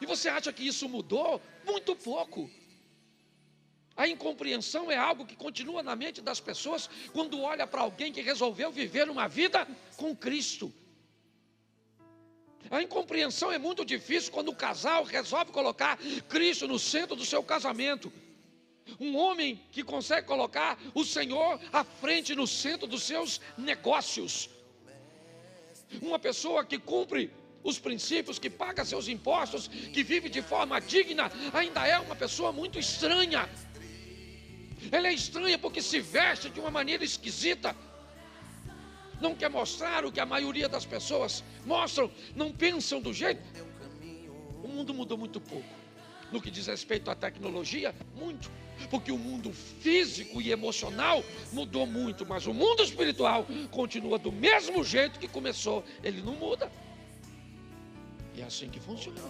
você acha que isso mudou? Muito pouco. A incompreensão é algo que continua na mente das pessoas quando olha para alguém que resolveu viver uma vida com Cristo. A incompreensão é muito difícil quando o casal resolve colocar Cristo no centro do seu casamento. Um homem que consegue colocar o Senhor à frente, no centro dos seus negócios. Uma pessoa que cumpre os princípios, que paga seus impostos, que vive de forma digna, ainda é uma pessoa muito estranha. Ela é estranha porque se veste de uma maneira esquisita. Não quer mostrar o que a maioria das pessoas mostram, não pensam do jeito. O mundo mudou muito pouco. No que diz respeito à tecnologia, muito. Porque o mundo físico e emocional mudou muito, mas o mundo espiritual continua do mesmo jeito que começou. Ele não muda. E é assim que funciona.